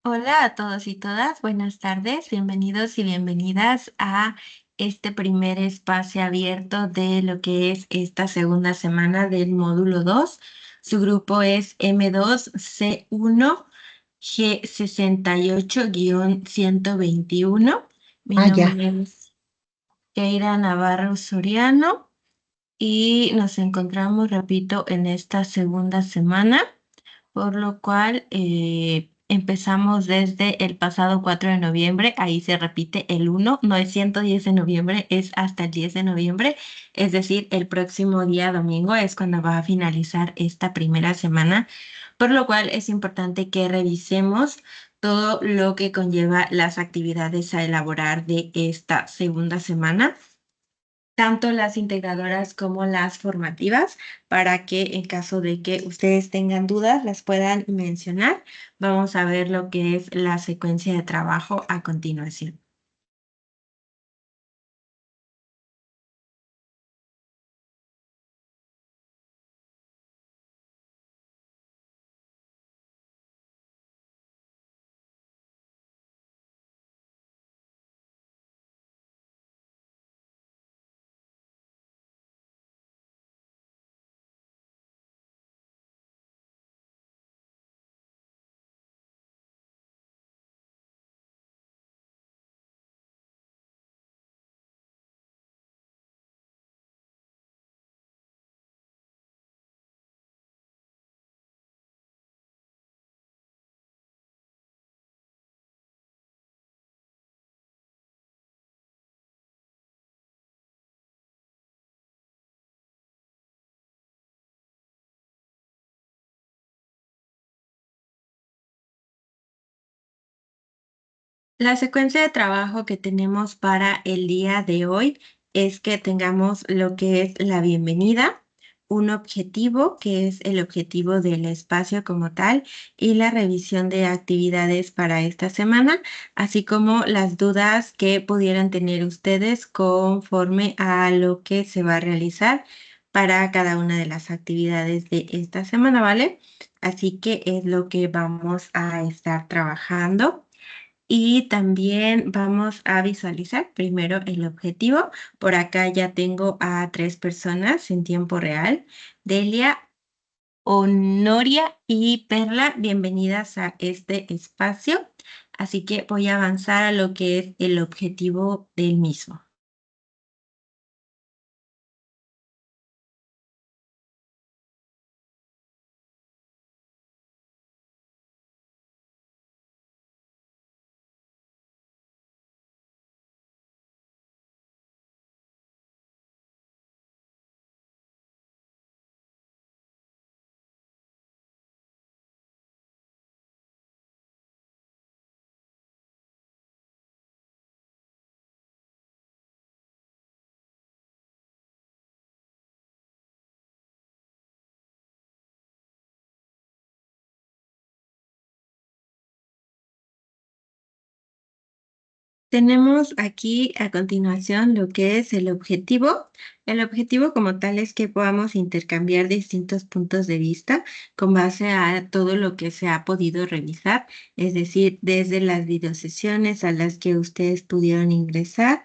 Hola a todos y todas, buenas tardes, bienvenidos y bienvenidas a este primer espacio abierto de lo que es esta segunda semana del módulo 2. Su grupo es M2C1G68-121. Mi Ah, ya. nombre es Keira Navarro Soriano y nos encontramos, repito, en esta segunda semana, por lo cual empezamos desde el pasado 4 de noviembre, ahí se repite el 1, no es 110 de noviembre, es hasta el 10 de noviembre, es decir, el próximo día domingo es cuando va a finalizar esta primera semana, por lo cual es importante que revisemos todo lo que conlleva las actividades a elaborar de esta segunda semana, tanto las integradoras como las formativas, para que en caso de que ustedes tengan dudas las puedan mencionar. Vamos a ver lo que es la secuencia de trabajo a continuación. La secuencia de trabajo que tenemos para el día de hoy es que tengamos lo que es la bienvenida, un objetivo, que es el objetivo del espacio como tal, y la revisión de actividades para esta semana, así como las dudas que pudieran tener ustedes conforme a lo que se va a realizar para cada una de las actividades de esta semana, ¿vale? Así que es lo que vamos a estar trabajando. Y también vamos a visualizar primero el objetivo. Por acá ya tengo a 3 personas en tiempo real. Delia, Honoria y Perla, bienvenidas a este espacio. Así que voy a avanzar a lo que es el objetivo del mismo. Tenemos aquí a continuación lo que es el objetivo. El objetivo como tal es que podamos intercambiar distintos puntos de vista con base a todo lo que se ha podido revisar, es decir, desde las videosesiones a las que ustedes pudieron ingresar,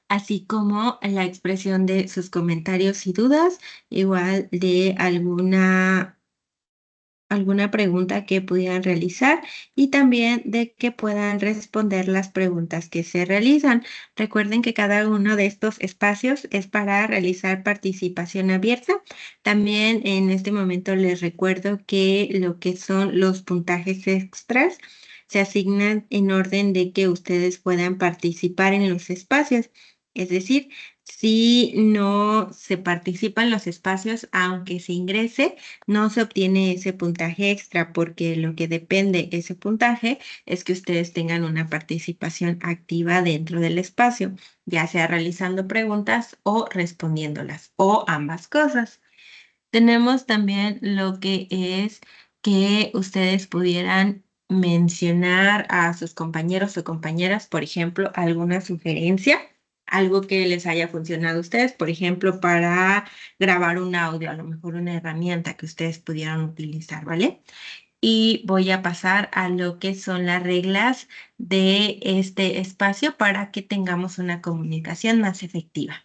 así como la expresión de sus comentarios y dudas, igual de alguna pregunta que pudieran realizar y también de que puedan responder las preguntas que se realizan. Recuerden que cada uno de estos espacios es para realizar participación abierta. También en este momento les recuerdo que lo que son los puntajes extras se asignan en orden de que ustedes puedan participar en los espacios. Es decir, si no se participa en los espacios, aunque se ingrese, no se obtiene ese puntaje extra, porque lo que depende ese puntaje es que ustedes tengan una participación activa dentro del espacio, ya sea realizando preguntas o respondiéndolas, o ambas cosas. Tenemos también lo que es que ustedes pudieran mencionar a sus compañeros o compañeras, por ejemplo, alguna sugerencia, algo que les haya funcionado a ustedes, por ejemplo, para grabar un audio, a lo mejor una herramienta que ustedes pudieran utilizar, ¿vale? y voy a pasar a lo que son las reglas de este espacio para que tengamos una comunicación más efectiva.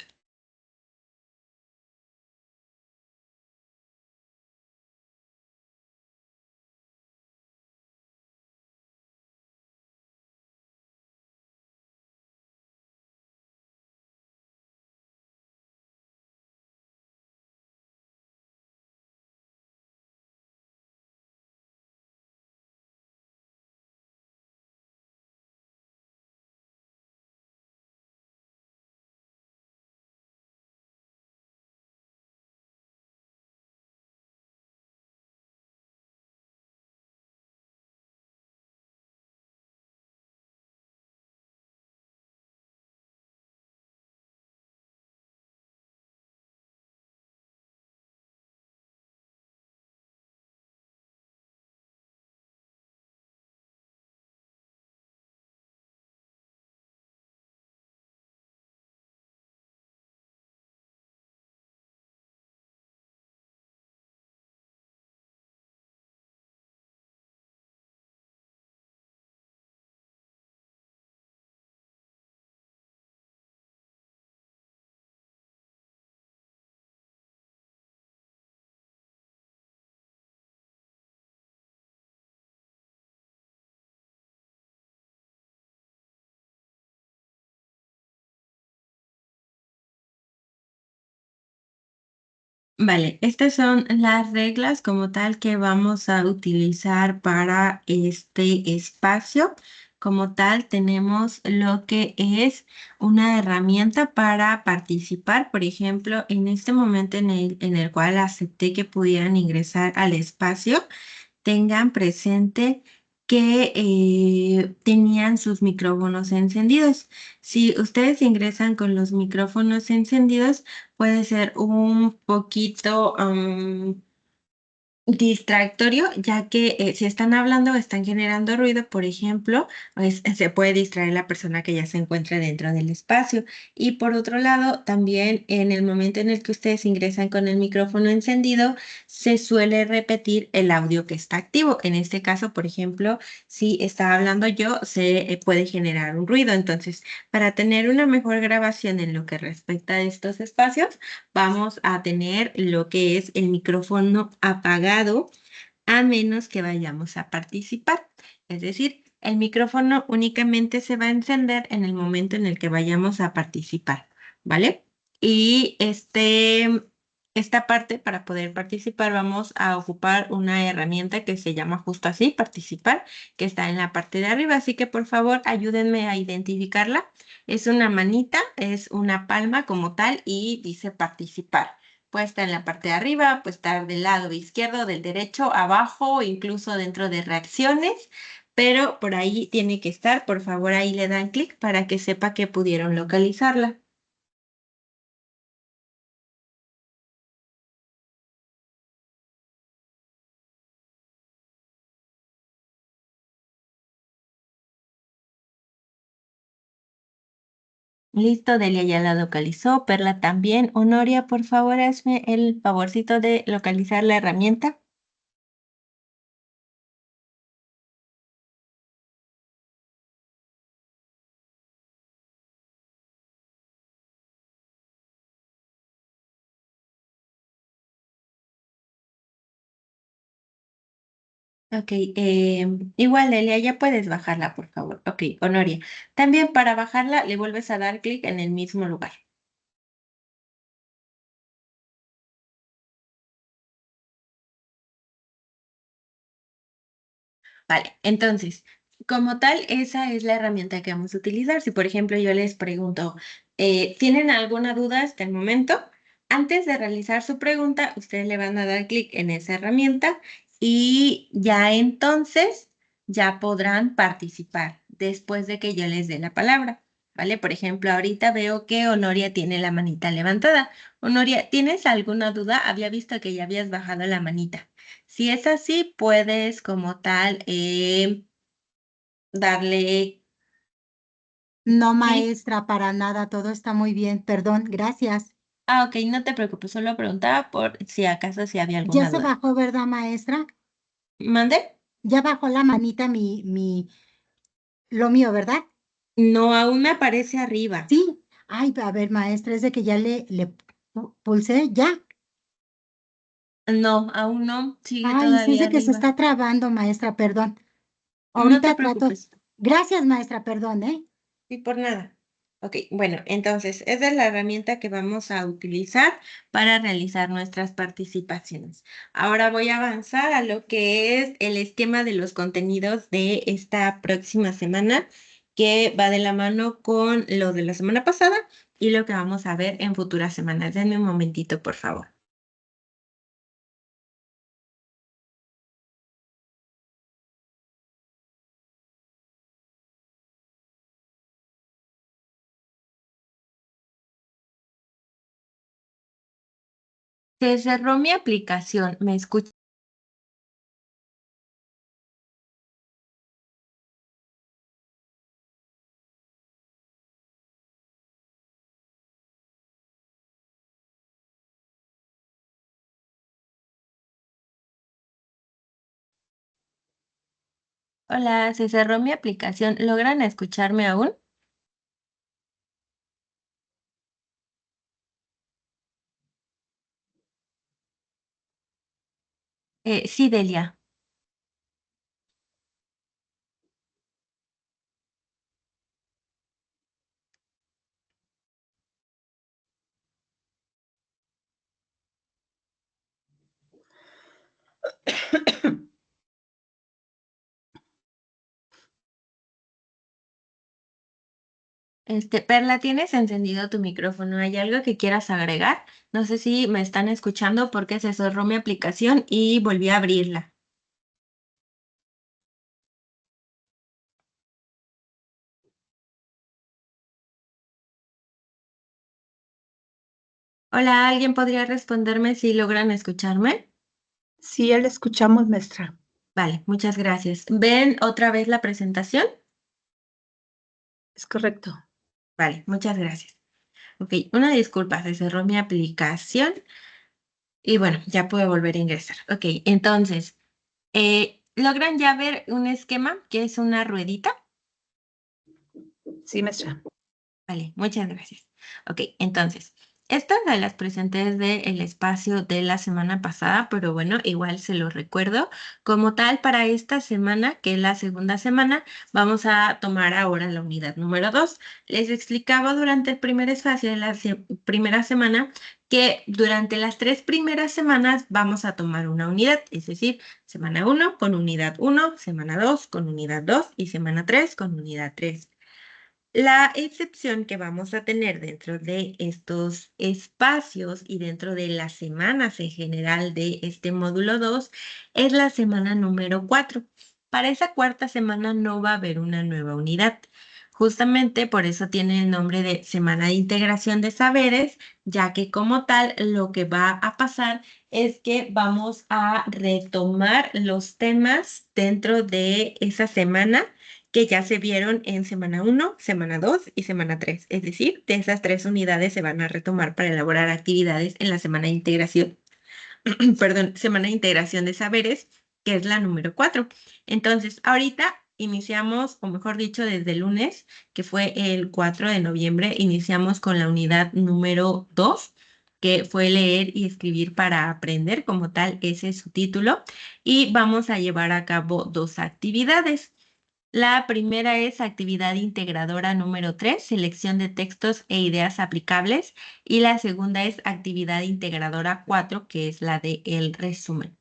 Vale, estas son las reglas como tal que vamos a utilizar para este espacio. Como tal, tenemos lo que es una herramienta para participar. Por ejemplo, en este momento en el cual acepté que pudieran ingresar al espacio, tengan presente que tenían sus micrófonos encendidos. Si ustedes ingresan con los micrófonos encendidos, puede ser un poquito distractorio, ya que si están hablando o están generando ruido, por ejemplo, pues, se puede distraer la persona que ya se encuentra dentro del espacio. Y por otro lado, también en el momento en el que ustedes ingresan con el micrófono encendido, se suele repetir el audio que está activo. En este caso, por ejemplo, si está hablando yo, se puede generar un ruido. Entonces, para tener una mejor grabación en lo que respecta a estos espacios, vamos a tener lo que es el micrófono apagado a menos que vayamos a participar. Es decir, el micrófono únicamente se va a encender en el momento en el que vayamos a participar, ¿vale? Y esta parte, para poder participar, vamos a ocupar una herramienta que se llama justo así, participar, que está en la parte de arriba. Así que por favor, ayúdenme a identificarla. Es una manita, es una palma como tal y dice participar. Puede estar en la parte de arriba, puede estar del lado izquierdo, del derecho, abajo, incluso dentro de reacciones, pero por ahí tiene que estar. Por favor, ahí le dan clic para que sepa que pudieron localizarla. Listo, Delia ya la localizó, Perla también. Honoria, por favor, hazme el favorcito de localizar la herramienta. Ok, igual Delia, ya puedes bajarla, por favor. Ok, Honoria. También para bajarla le vuelves a dar clic en el mismo lugar. Vale, entonces, como tal, esa es la herramienta que vamos a utilizar. Si, por ejemplo, yo les pregunto, ¿tienen alguna duda hasta el momento? Antes de realizar su pregunta, ustedes le van a dar clic en esa herramienta y ya entonces ya podrán participar después de que yo les dé la palabra. ¿Vale? Por ejemplo, ahorita veo que Honoria tiene la manita levantada. Honoria, ¿tienes alguna duda? Había visto que ya habías bajado la manita. Si es así, puedes como tal darle No, clic. maestra, para nada, todo está muy bien. Perdón, gracias. Ah, ok, no te preocupes, solo preguntaba por si acaso si había ¿Ya alguna se duda. bajó, verdad, maestra? ¿Mande? Ya bajó la manita lo mío, ¿verdad? No, aún me aparece arriba. Sí. Ay, a ver, maestra, es de que ya le pulsé, ya. No, aún no, sigue Ay, sí es todavía de que se arriba. está trabando, maestra, perdón. No te Ahorita trato. preocupes. Gracias, maestra, perdón, ¿eh? Y por nada. Ok, bueno, entonces, esa es la herramienta que vamos a utilizar para realizar nuestras participaciones. Ahora voy a avanzar a lo que es el esquema de los contenidos de esta próxima semana, que va de la mano con lo de la semana pasada y lo que vamos a ver en futuras semanas. Denme un momentito, por favor. Se cerró mi aplicación, ¿me escucha? Hola, se cerró mi aplicación. ¿Logran escucharme aún? Sí, Delia. Perla, ¿tienes encendido tu micrófono? ¿Hay algo que quieras agregar? No sé si me están escuchando porque se cerró mi aplicación y volví a abrirla. Hola, ¿alguien podría responderme si logran escucharme? Sí, ya la escuchamos, maestra. Vale, muchas gracias. ¿Ven otra vez la presentación? Es correcto. Vale, muchas gracias. Ok, una disculpa, se cerró mi aplicación y bueno, ya puedo volver a ingresar. Ok, entonces, ¿logran ya ver un esquema que es una ruedita? Sí, maestra. Vale, muchas gracias. Ok, entonces, estas de las presentes del espacio de la semana pasada, pero bueno, igual se lo recuerdo. Como tal, para esta semana, que es la segunda semana, vamos a tomar ahora la unidad número 2. Les explicaba durante el primer espacio de la primera semana que durante las 3 primeras semanas vamos a tomar una unidad, es decir, semana 1 con unidad 1, semana 2 con unidad 2 y semana 3 con unidad 3. La excepción que vamos a tener dentro de estos espacios y dentro de las semanas en general de este módulo 2 es la semana número 4. Para esa cuarta semana no va a haber una nueva unidad. Justamente por eso tiene el nombre de Semana de Integración de Saberes, ya que como tal lo que va a pasar es que vamos a retomar los temas dentro de esa semana que ya se vieron en semana 1, semana 2 y semana 3. Es decir, de esas 3 unidades se van a retomar para elaborar actividades en la semana de integración, perdón, semana de integración de saberes, que es la número 4. Entonces, ahorita iniciamos, o mejor dicho, desde el lunes, que fue el 4 de noviembre, iniciamos con la unidad número 2, que fue leer y escribir para aprender, como tal, ese es su título, y vamos a llevar a cabo 2 actividades. La primera es actividad integradora número 3, selección de textos e ideas aplicables. Y la segunda es actividad integradora 4, que es la de el resumen.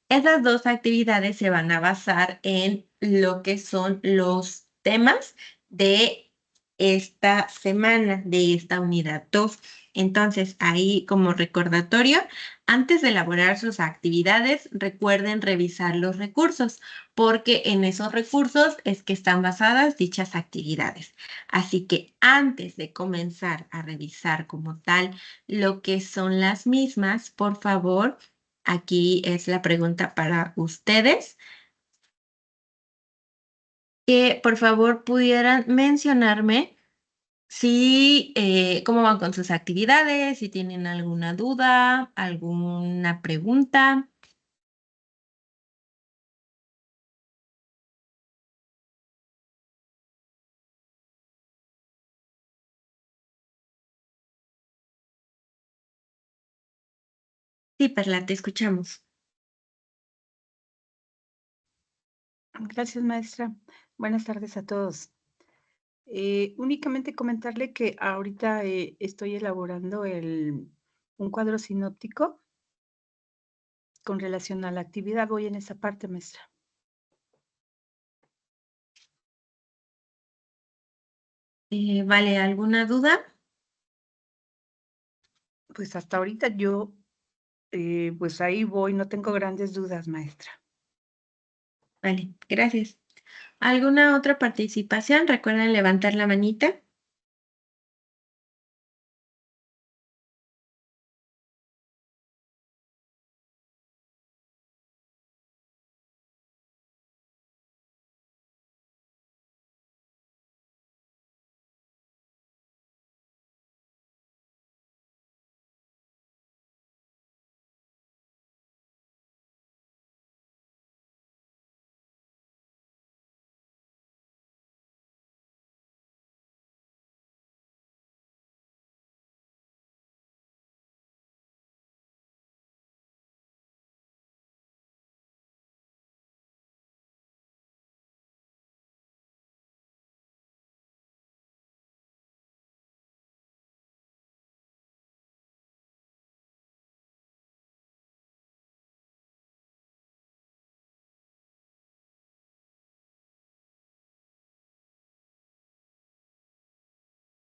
Esas 2 actividades se van a basar en lo que son los temas de esta semana, de esta unidad 2. Entonces, ahí como recordatorio, antes de elaborar sus actividades, recuerden revisar los recursos, porque en esos recursos es que están basadas dichas actividades. Así que antes de comenzar a revisar como tal lo que son las mismas, por favor, aquí es la pregunta para ustedes, que por favor pudieran mencionarme si, cómo van con sus actividades, si tienen alguna duda, alguna pregunta. Sí, Perla, te escuchamos. Gracias, maestra. Buenas tardes a todos. Únicamente comentarle que ahorita estoy elaborando un cuadro sinóptico con relación a la actividad. Voy en esa parte, maestra. Vale, ¿alguna duda? Pues hasta ahorita yo, pues ahí voy, no tengo grandes dudas, maestra. Vale, gracias. ¿Alguna otra participación? Recuerden levantar la manita.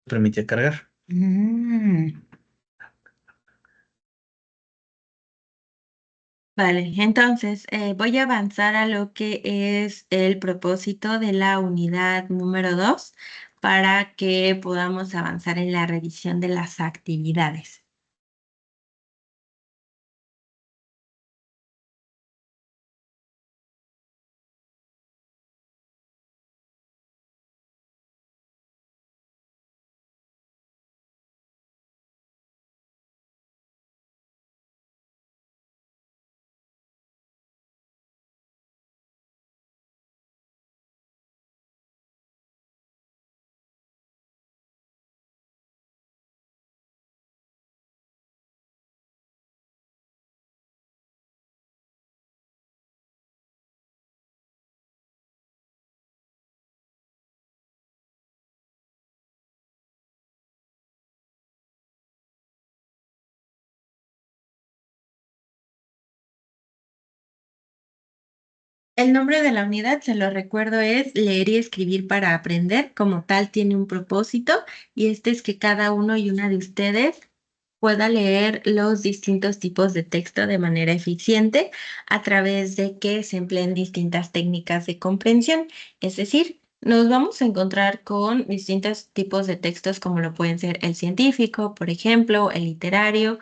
Permitía cargar. Vale, entonces voy a avanzar a lo que es el propósito de la unidad número 2 para que podamos avanzar en la revisión de las actividades. El nombre de la unidad, se lo recuerdo, es Leer y Escribir para Aprender. Como tal, tiene un propósito y este es que cada uno y una de ustedes pueda leer los distintos tipos de texto de manera eficiente a través de que se empleen distintas técnicas de comprensión. Es decir, nos vamos a encontrar con distintos tipos de textos como lo pueden ser el científico, por ejemplo, el literario,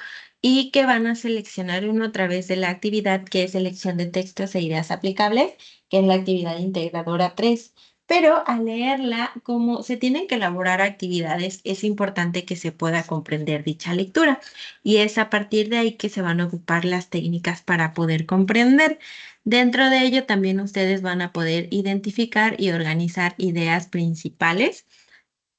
y que van a seleccionar uno a través de la actividad que es selección de textos e ideas aplicables, que es la actividad integradora 3. Pero al leerla, como se tienen que elaborar actividades, es importante que se pueda comprender dicha lectura. Y es a partir de ahí que se van a ocupar las técnicas para poder comprender. Dentro de ello, también ustedes van a poder identificar y organizar ideas principales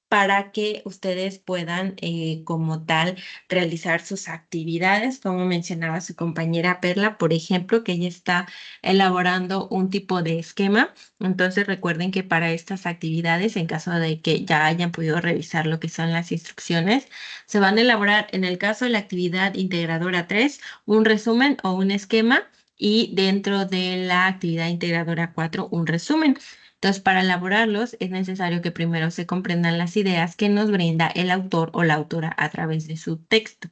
para que ustedes puedan como tal realizar sus actividades, como mencionaba su compañera Perla, por ejemplo, que ella está elaborando un tipo de esquema. Entonces recuerden que para estas actividades, en caso de que ya hayan podido revisar lo que son las instrucciones, se van a elaborar, en el caso de la actividad integradora 3, un resumen o un esquema y dentro de la actividad integradora 4, un resumen. Entonces, para elaborarlos es necesario que primero se comprendan las ideas que nos brinda el autor o la autora a través de su texto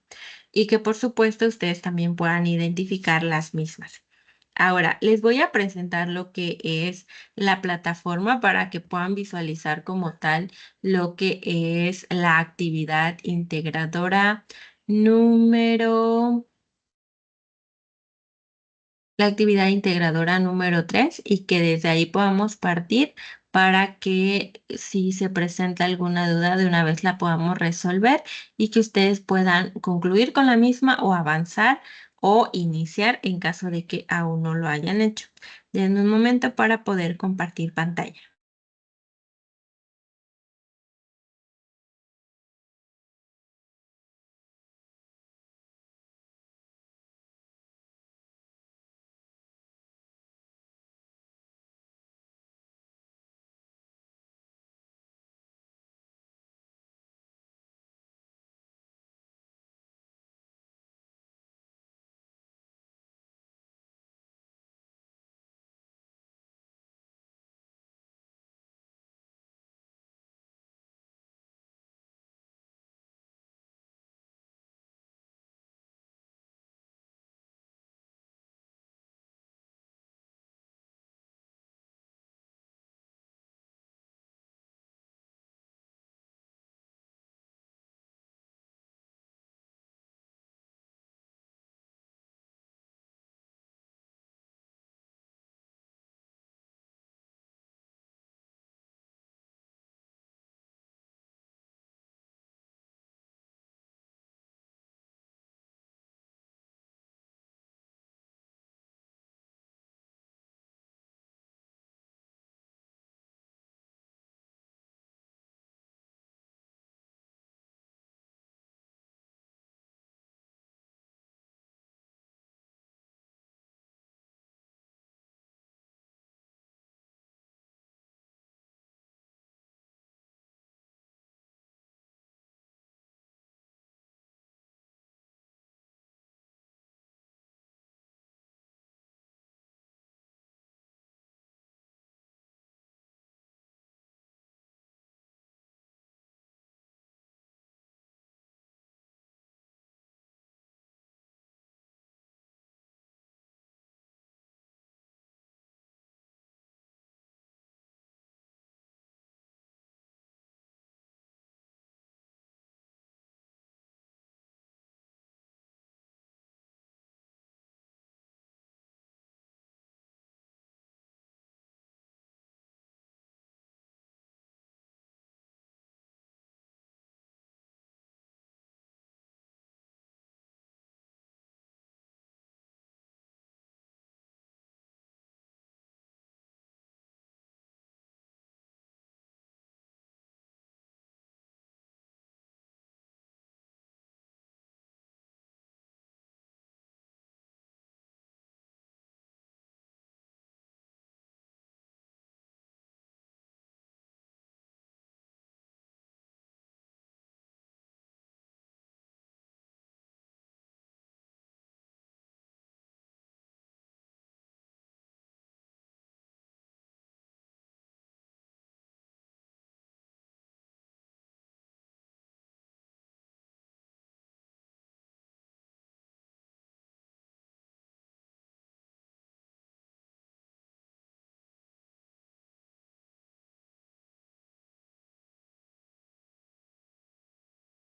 y que por supuesto ustedes también puedan identificar las mismas. Ahora, les voy a presentar lo que es la plataforma para que puedan visualizar como tal lo que es la actividad integradora número la actividad integradora número 3 y que desde ahí podamos partir para que si se presenta alguna duda de una vez la podamos resolver y que ustedes puedan concluir con la misma o avanzar o iniciar en caso de que aún no lo hayan hecho. Denme un momento para poder compartir pantalla.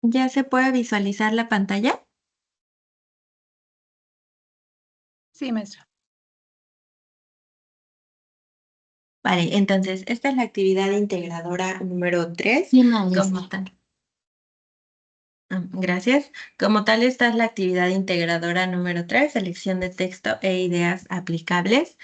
¿Ya se puede visualizar la pantalla? Sí, maestra. Vale, entonces esta es la actividad integradora número 3. Sí, maestra. Como tal. Gracias. Como tal, esta es la actividad integradora número 3, selección de texto e ideas aplicables.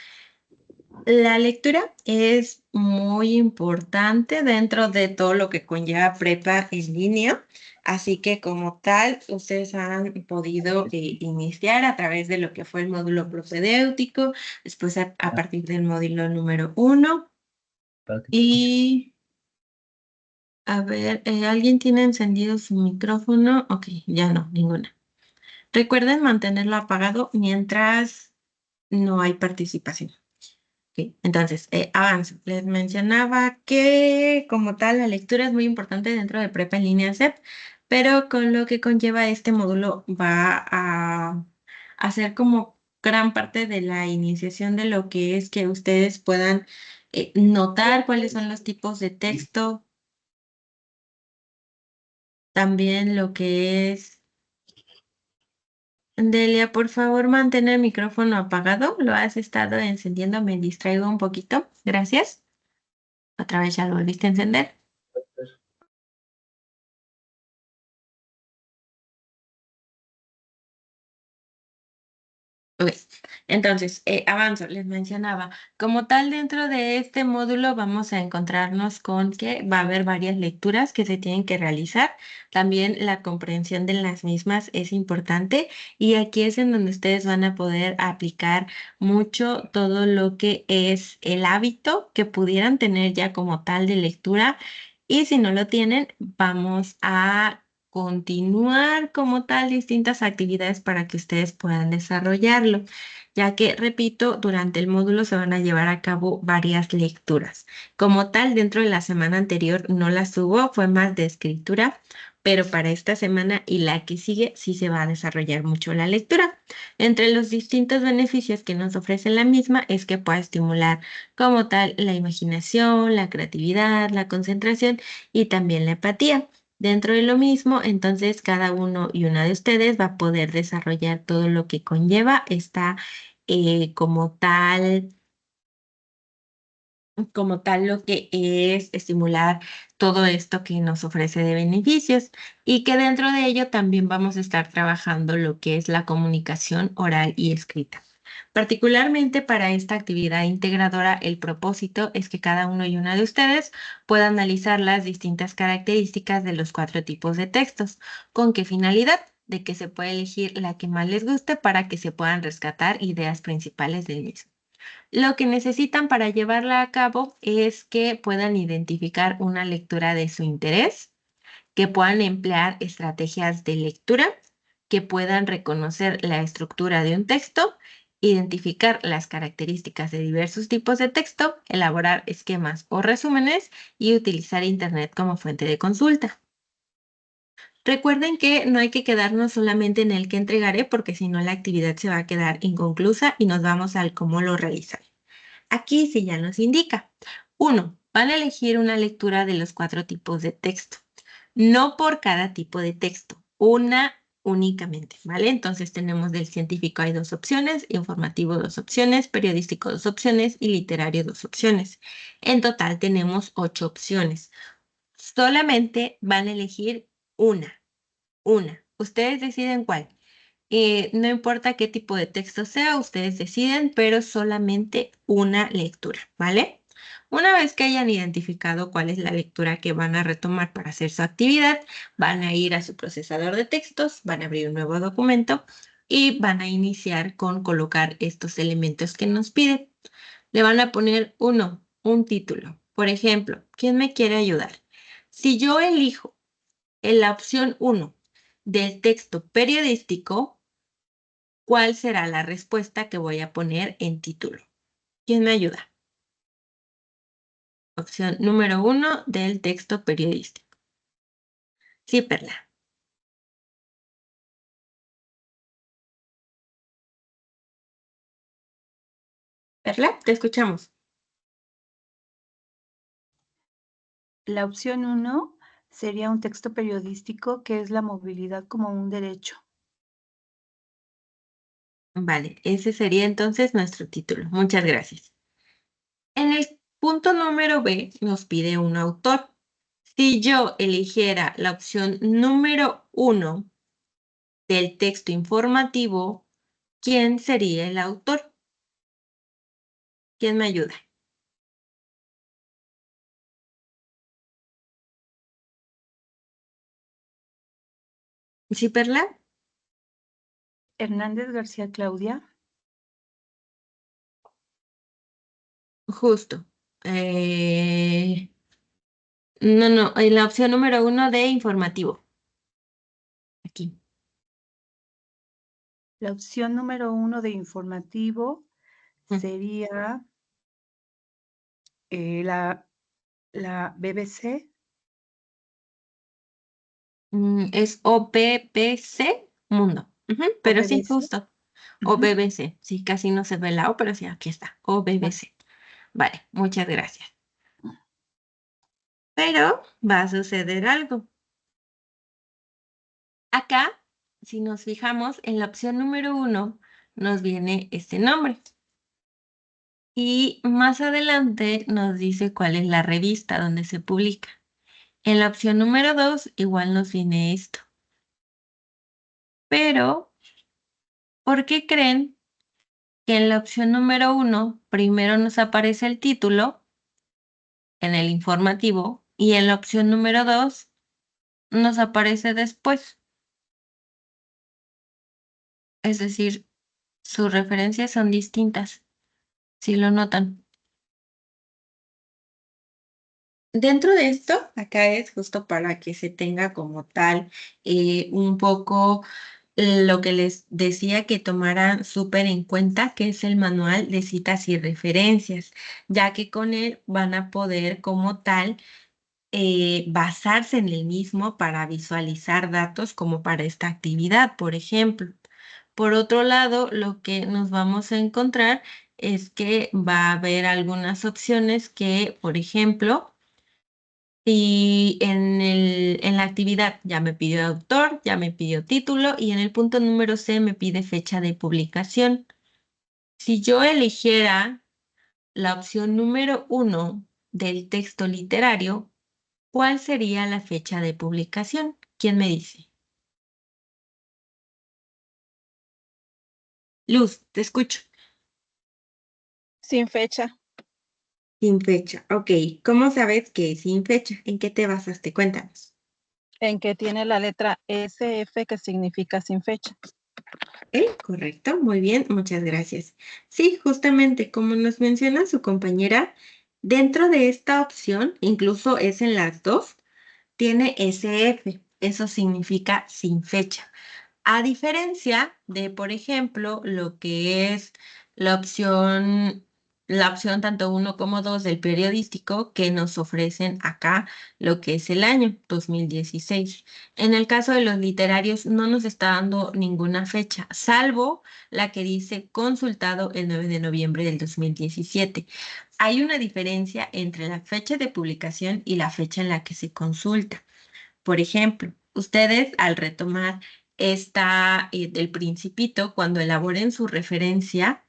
La lectura es muy importante dentro de todo lo que conlleva prepa en línea, así que como tal, ustedes han podido iniciar a través de lo que fue el módulo propedéutico, después a partir del módulo número 1 y... A ver, ¿alguien tiene encendido su micrófono? Ok, ya no, ninguna. Recuerden mantenerlo apagado mientras no hay participación. Ok, entonces, avanzo. Les mencionaba que como tal la lectura es muy importante dentro de Prepa en línea CEP, pero con lo que conlleva este módulo va a hacer como gran parte de la iniciación de lo que es que ustedes puedan notar cuáles son los tipos de texto, también lo que es... Delia, por favor, mantén el micrófono apagado. Lo has estado encendiendo, me distraigo un poquito. Gracias. Otra vez ya lo volviste a encender. Ok, entonces, avanzo, les mencionaba, como tal dentro de este módulo vamos a encontrarnos con que va a haber varias lecturas que se tienen que realizar, también la comprensión de las mismas es importante y aquí es en donde ustedes van a poder aplicar mucho todo lo que es el hábito que pudieran tener ya como tal de lectura y si no lo tienen, vamos a continuar como tal distintas actividades para que ustedes puedan desarrollarlo, ya que, repito, durante el módulo se van a llevar a cabo varias lecturas. Como tal, dentro de la semana anterior no las hubo, fue más de escritura, pero para esta semana y la que sigue sí se va a desarrollar mucho la lectura. Entre los distintos beneficios que nos ofrece la misma es que puede estimular como tal la imaginación, la creatividad, la concentración y también la empatía. Dentro de lo mismo, entonces cada uno y una de ustedes va a poder desarrollar todo lo que conlleva esta como tal lo que es estimular todo esto que nos ofrece de beneficios y que dentro de ello también vamos a estar trabajando lo que es la comunicación oral y escrita. Particularmente para esta actividad integradora, el propósito es que cada uno y una de ustedes pueda analizar las distintas características de los 4 tipos de textos. ¿Con qué finalidad? De que se pueda elegir la que más les guste para que se puedan rescatar ideas principales del mismo. Lo que necesitan para llevarla a cabo es que puedan identificar una lectura de su interés, que puedan emplear estrategias de lectura, que puedan reconocer la estructura de un texto, identificar las características de diversos tipos de texto, elaborar esquemas o resúmenes y utilizar Internet como fuente de consulta. Recuerden que no hay que quedarnos solamente en el que entregaré porque si no la actividad se va a quedar inconclusa y nos vamos al cómo lo realizar. Aquí sí ya nos indica. 1. Van a elegir una lectura de los 4 tipos de texto. No por cada tipo de texto, una únicamente, ¿vale? Entonces tenemos del científico hay 2 opciones, informativo 2 opciones, periodístico 2 opciones y literario 2 opciones. En total tenemos 8 opciones. Solamente van a elegir una. Ustedes deciden cuál. No importa qué tipo de texto sea, ustedes deciden, pero solamente una lectura, ¿vale? Una vez que hayan identificado cuál es la lectura que van a retomar para hacer su actividad, van a ir a su procesador de textos, van a abrir un nuevo documento y van a iniciar con colocar estos elementos que nos piden. Le van a poner un título. Por ejemplo, ¿quién me quiere ayudar? Si yo elijo en la opción 1 del texto periodístico, ¿cuál será la respuesta que voy a poner en título? ¿Quién me ayuda? Opción número 1 del texto periodístico. Sí, Perla. Perla, te escuchamos. La opción 1 sería un texto periodístico que es la movilidad como un derecho. Vale, ese sería entonces nuestro título. Muchas gracias. En el punto número B nos pide un autor. Si yo eligiera la opción número 1 del texto informativo, ¿quién sería el autor? ¿Quién me ayuda? ¿Sí, Perla? Hernández García Claudia. Justo. No, en la opción número 1 de informativo. Aquí. La opción número 1 de informativo Mm. sería la BBC. Es OPPC Mundo. Ujú, ¿O pero sí, BBC? justo. O BBC. Sí, casi no se ve la O, pero sí, aquí está. O BBC. Vale, muchas gracias. Pero va a suceder algo. Acá, si nos fijamos, en la opción número 1 nos viene este nombre. Y más adelante nos dice cuál es la revista donde se publica. En la opción número 2 igual nos viene esto. Pero, ¿por qué creen que en la opción número 1 primero nos aparece el título en el informativo y en la opción número 2 nos aparece después? Es decir, sus referencias son distintas, si lo notan. Dentro de esto, acá es justo para que se tenga como tal un poco lo que les decía que tomaran súper en cuenta, que es el manual de citas y referencias, ya que con él van a poder como tal basarse en el mismo para visualizar datos como para esta actividad, por ejemplo. Por otro lado, lo que nos vamos a encontrar es que va a haber algunas opciones que, por ejemplo, y en la actividad ya me pidió autor, ya me pidió título y en el punto número C me pide fecha de publicación. Si yo eligiera la opción número 1 del texto literario, ¿cuál sería la fecha de publicación? ¿Quién me dice? Luz, te escucho. Sin fecha, Sin fecha. Ok, ¿cómo sabes que es sin fecha? ¿En qué te basaste? Cuéntanos. en que tiene la letra SF que significa sin fecha. Correcto, muy bien, muchas gracias. Sí, justamente como nos menciona su compañera, dentro de esta opción, incluso es en las dos, tiene SF, eso significa sin fecha. A diferencia de, por ejemplo, lo que es la opción tanto 1 como 2 del periodístico que nos ofrecen acá lo que es el año 2016. En el caso de los literarios no nos está dando ninguna fecha, salvo la que dice consultado el 9 de noviembre del 2017. Hay una diferencia entre la fecha de publicación y la fecha en la que se consulta. Por ejemplo, ustedes al retomar esta del Principito, cuando elaboren su referencia,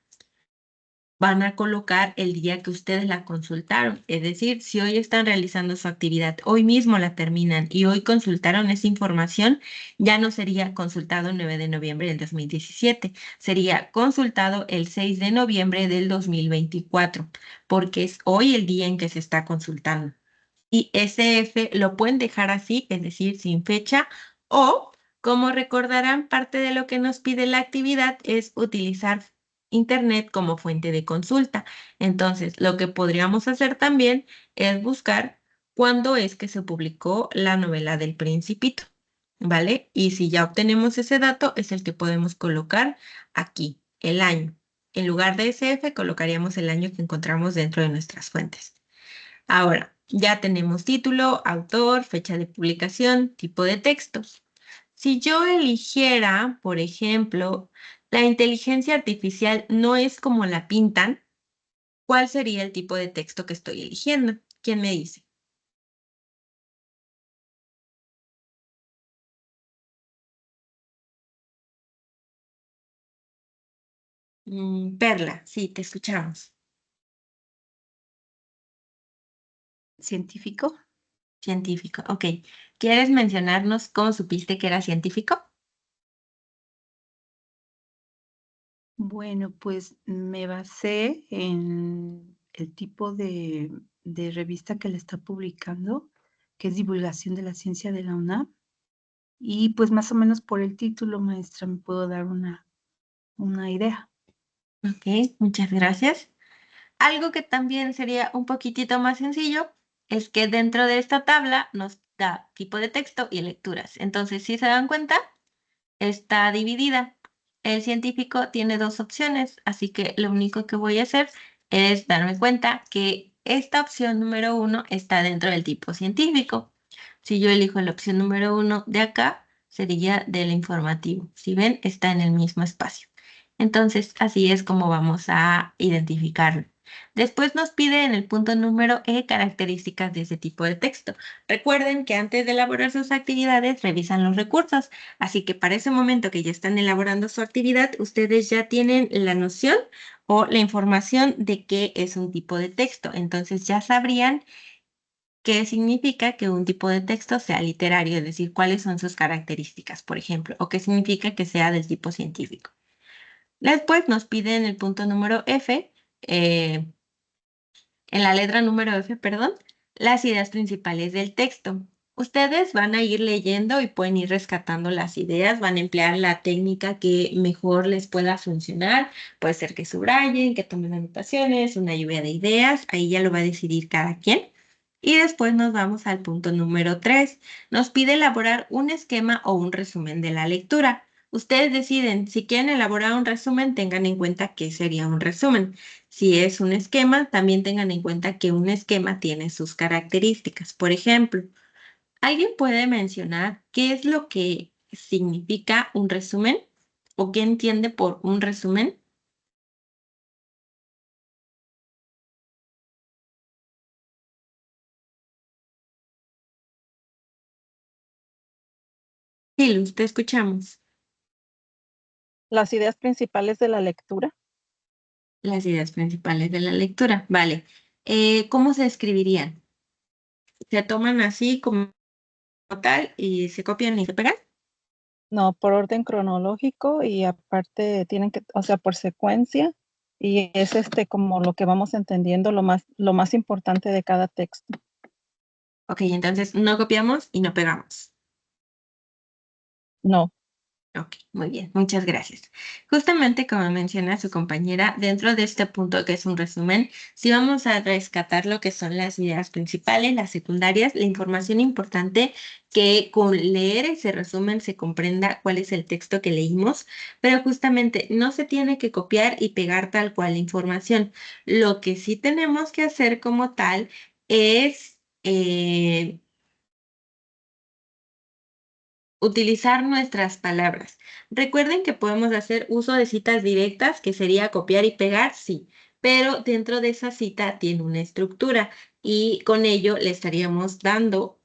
van a colocar el día que ustedes la consultaron. Es decir, si hoy están realizando su actividad, hoy mismo la terminan y hoy consultaron esa información, ya no sería consultado el 9 de noviembre del 2017, sería consultado el 6 de noviembre del 2024, porque es hoy el día en que se está consultando. Y SF lo pueden dejar así, es decir, sin fecha, o, como recordarán, parte de lo que nos pide la actividad es utilizar Internet como fuente de consulta. Entonces, lo que podríamos hacer también es buscar cuándo es que se publicó la novela del Principito, ¿vale? Y si ya obtenemos ese dato, es el que podemos colocar aquí, el año. En lugar de SF, colocaríamos el año que encontramos dentro de nuestras fuentes. Ahora, ya tenemos título, autor, fecha de publicación, tipo de textos. Si yo eligiera, por ejemplo, la inteligencia artificial no es como la pintan, ¿cuál sería el tipo de texto que estoy eligiendo? ¿Quién me dice? Perla, sí, te escuchamos. ¿Científico? Científico, ok. ¿Quieres mencionarnos cómo supiste que era científico? Bueno, pues me basé en el tipo de revista que le está publicando, que es Divulgación de la Ciencia de la UNAM. Y pues más o menos por el título, maestra, me puedo dar una idea. Ok, muchas gracias. Algo que también sería un poquitito más sencillo es que dentro de esta tabla nos da tipo de texto y lecturas. Entonces, si se dan cuenta, está dividida. El científico tiene dos opciones, así que lo único que voy a hacer es darme cuenta que esta opción número 1 está dentro del tipo científico. Si yo elijo la opción número 1 de acá, sería del informativo. Si ven, está en el mismo espacio. Entonces, así es como vamos a identificarlo. Después nos pide en el punto número E características de ese tipo de texto. Recuerden que antes de elaborar sus actividades, revisan los recursos. Así que para ese momento que ya están elaborando su actividad, ustedes ya tienen la noción o la información de qué es un tipo de texto. Entonces ya sabrían qué significa que un tipo de texto sea literario, es decir, cuáles son sus características, por ejemplo, o qué significa que sea del tipo científico. Después nos piden el punto número F, en la letra número F, perdón, las ideas principales del texto. Ustedes van a ir leyendo y pueden ir rescatando las ideas, van a emplear la técnica que mejor les pueda funcionar. Puede ser que subrayen, que tomen anotaciones, una lluvia de ideas, ahí ya lo va a decidir cada quien. Y después nos vamos al punto número 3. Nos pide elaborar un esquema o un resumen de la lectura. Ustedes deciden, si quieren elaborar un resumen, tengan en cuenta qué sería un resumen. Si es un esquema, también tengan en cuenta que un esquema tiene sus características. Por ejemplo, ¿alguien puede mencionar qué es lo que significa un resumen o qué entiende por un resumen? Sí, Luz, te escuchamos. Las ideas principales de la lectura. Las ideas principales de la lectura. Vale. ¿Cómo se escribirían? ¿Se toman así como tal y se copian y se pegan? No, por orden cronológico y aparte tienen que, o sea, por secuencia y es como lo que vamos entendiendo lo más importante de cada texto. Ok, entonces no copiamos y no pegamos. No, Ok, muy bien, muchas gracias. Justamente como menciona su compañera, dentro de este punto que es un resumen, si vamos a rescatar lo que son las ideas principales, las secundarias, la información importante que con leer ese resumen se comprenda cuál es el texto que leímos, pero justamente no se tiene que copiar y pegar tal cual la información. Lo que sí tenemos que hacer como tal es utilizar nuestras palabras. Recuerden que podemos hacer uso de citas directas, que sería copiar y pegar, sí, pero dentro de esa cita tiene una estructura y con ello le estaríamos dando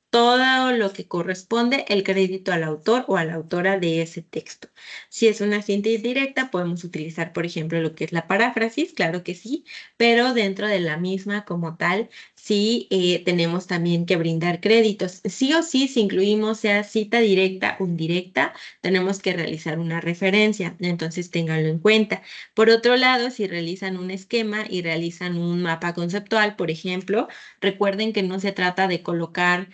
todo lo que corresponde el crédito al autor o a la autora de ese texto. Si es una cita indirecta, podemos utilizar, por ejemplo, lo que es la paráfrasis, claro que sí, pero dentro de la misma como tal sí tenemos también que brindar créditos. Sí o sí, si incluimos sea cita directa o indirecta, tenemos que realizar una referencia, entonces ténganlo en cuenta. Por otro lado, si realizan un esquema y realizan un mapa conceptual, por ejemplo, recuerden que no se trata de colocar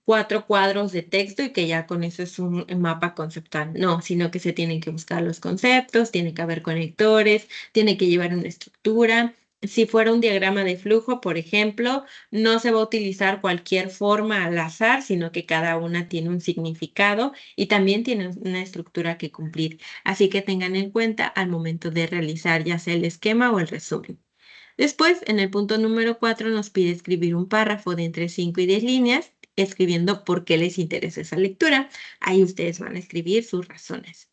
4 cuadros de texto y que ya con eso es un mapa conceptual. No, sino que se tienen que buscar los conceptos, tiene que haber conectores, tiene que llevar una estructura. Si fuera un diagrama de flujo, por ejemplo, no se va a utilizar cualquier forma al azar, sino que cada una tiene un significado y también tiene una estructura que cumplir. Así que tengan en cuenta al momento de realizar ya sea el esquema o el resumen. Después, en el punto número 4, nos pide escribir un párrafo de entre 5 y 10 líneas, escribiendo por qué les interesa esa lectura. Ahí ustedes van a escribir sus razones.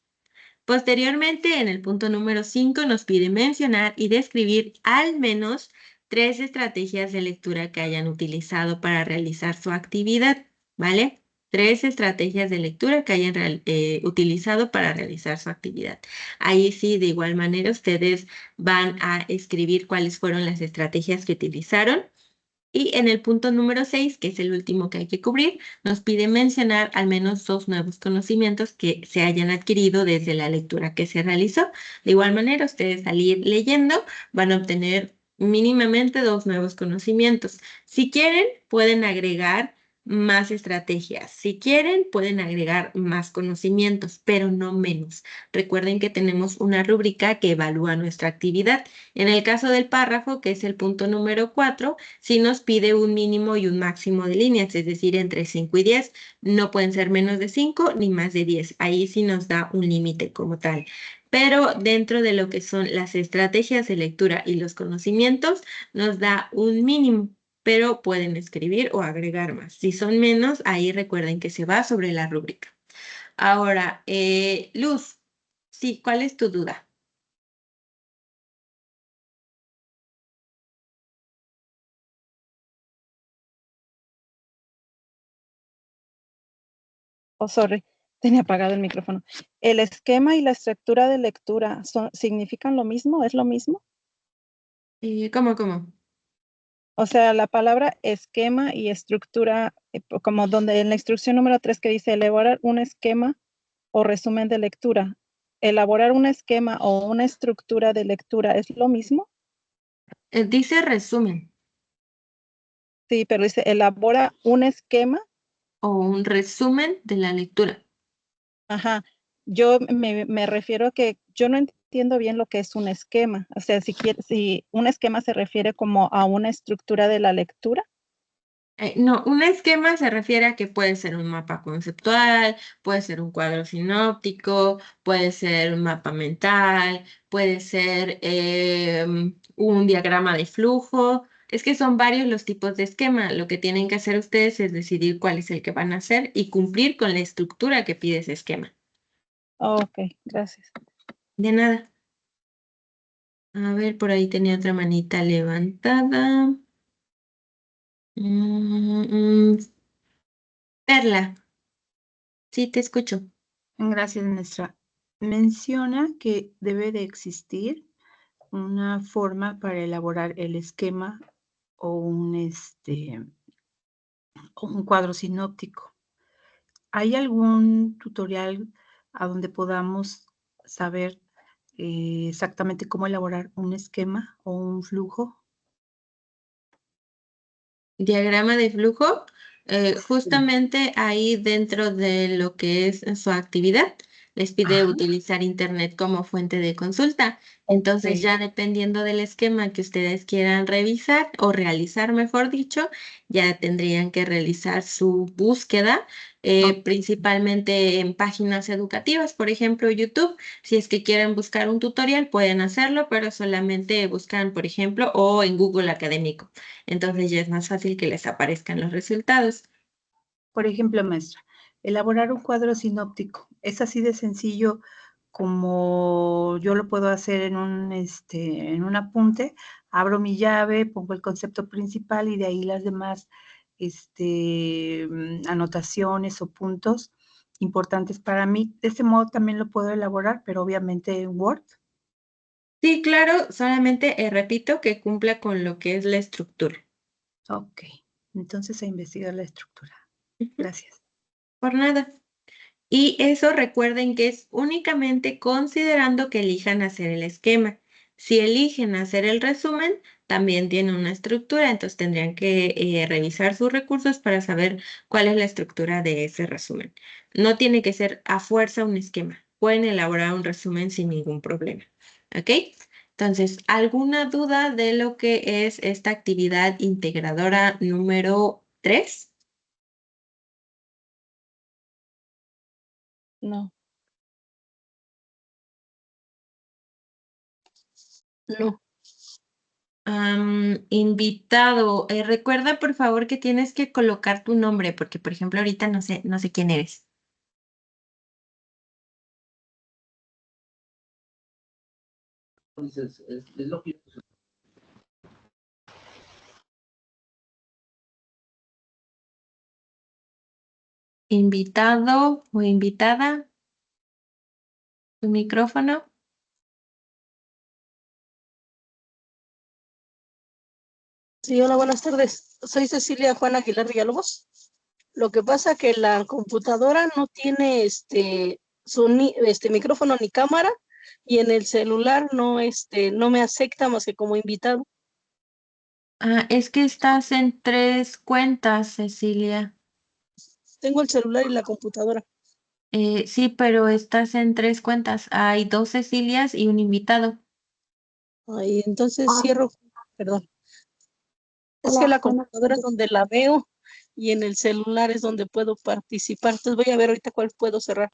Posteriormente, en el punto número 5, nos pide mencionar y describir al menos 3 estrategias de lectura que hayan utilizado para realizar su actividad, ¿vale? 3 estrategias de lectura que hayan utilizado para realizar su actividad. Ahí sí, de igual manera, ustedes van a escribir cuáles fueron las estrategias que utilizaron. Y en el punto número 6, que es el último que hay que cubrir, nos pide mencionar al menos 2 nuevos conocimientos que se hayan adquirido desde la lectura que se realizó. De igual manera, ustedes al ir leyendo van a obtener mínimamente 2 nuevos conocimientos. Si quieren, pueden agregar más estrategias. Si quieren, pueden agregar más conocimientos, pero no menos. Recuerden que tenemos una rúbrica que evalúa nuestra actividad. En el caso del párrafo, que es el punto número 4, si nos pide un mínimo y un máximo de líneas, es decir, entre 5 y 10, no pueden ser menos de 5 ni más de 10. Ahí sí nos da un límite como tal. Pero dentro de lo que son las estrategias de lectura y los conocimientos, nos da un mínimo, pero pueden escribir o agregar más. Si son menos, ahí recuerden que se va sobre la rúbrica. Ahora, Luz, sí, ¿cuál es tu duda? Oh, sorry, tenía apagado el micrófono. ¿El esquema y la estructura de lectura significan lo mismo? ¿Es lo mismo? ¿Cómo? O sea, la palabra esquema y estructura, como donde en la instrucción número 3 que dice elaborar un esquema o resumen de lectura, elaborar un esquema o una estructura de lectura, ¿es lo mismo? Dice resumen Sí, pero dice elabora un esquema. o un resumen de la lectura. Ajá, yo me refiero a que yo no entiendo bien lo que es un esquema. O sea, si un esquema se refiere como a una estructura de la lectura. No, un esquema se refiere a que puede ser un mapa conceptual, puede ser un cuadro sinóptico, puede ser un mapa mental, puede ser un diagrama de flujo. Es que son varios los tipos de esquema. Lo que tienen que hacer ustedes es decidir cuál es el que van a hacer y cumplir con la estructura que pide ese esquema. Ok, gracias. De nada. A ver, por ahí tenía otra manita levantada. Mm, Perla, sí te escucho. Gracias, maestra. Menciona que debe de existir una forma para elaborar el esquema o un cuadro sinóptico. ¿Hay algún tutorial a donde podamos saber exactamente cómo elaborar un esquema o un flujo? Diagrama de flujo, Sí. justamente ahí dentro de lo que es su actividad, les pide Ajá. utilizar Internet como fuente de consulta. Entonces, Ok. ya dependiendo del esquema que ustedes quieran revisar o realizar, mejor dicho, ya tendrían que realizar su búsqueda, principalmente en páginas educativas, por ejemplo, YouTube. Si es que quieren buscar un tutorial, pueden hacerlo, pero solamente buscan, por ejemplo, o en Google Académico. Entonces ya es más fácil que les aparezcan los resultados. Por ejemplo, maestra, elaborar un cuadro sinóptico. ¿Es así de sencillo como yo lo puedo hacer en un apunte? Abro mi llave, pongo el concepto principal y de ahí las demás anotaciones o puntos importantes para mí. De este modo también lo puedo elaborar, pero obviamente en Word. Sí, claro, solamente repito que cumpla con lo que es la estructura. Ok, entonces a investigar la estructura. Ujú. Gracias. Por nada. Y eso recuerden que es únicamente considerando que elijan hacer el esquema. Si eligen hacer el resumen, también tiene una estructura, entonces tendrían que revisar sus recursos para saber cuál es la estructura de ese resumen. No tiene que ser a fuerza un esquema. Pueden elaborar un resumen sin ningún problema. ¿Ok? Entonces, ¿alguna duda de lo que es esta actividad integradora número 3? No. No. Invitado, recuerda por favor que tienes que colocar tu nombre, porque por ejemplo ahorita no sé quién eres. Invitado o invitada, tu micrófono. Sí, hola, buenas tardes. Soy Cecilia Juan Aguilar Villalobos. Lo que pasa que la computadora no tiene micrófono ni cámara, y en el celular no me acepta más que como invitado. Es que estás en 3 cuentas, Cecilia. Tengo el celular y la computadora. Sí, pero estás en 3 cuentas. Hay 2 Cecilias y un invitado. Ay, entonces cierro, perdón. Es que la computadora es donde la veo y en el celular es donde puedo participar. Entonces voy a ver ahorita cuál puedo cerrar.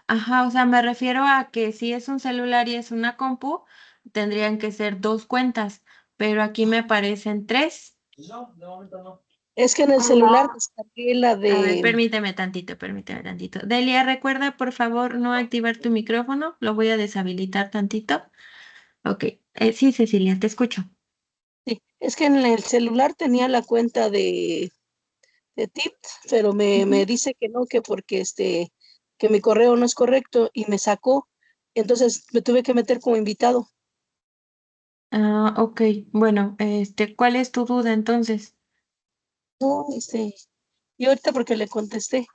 Ajá, o sea, me refiero a que si es un celular y es una compu, tendrían que ser 2 cuentas, pero aquí me aparecen 3. Es que en el celular descargué la A ver, de... permíteme tantito, permíteme tantito. Delia, recuerda, por favor, no activar tu micrófono. Lo voy a deshabilitar tantito. Ok. Sí, Cecilia, te escucho. Sí, es que en el celular tenía la cuenta de Tips, pero me dice que no, que porque que mi correo no es correcto y me sacó. Entonces me tuve que meter como invitado. Ok. Bueno, ¿cuál es tu duda entonces? No, y ahorita porque le contesté.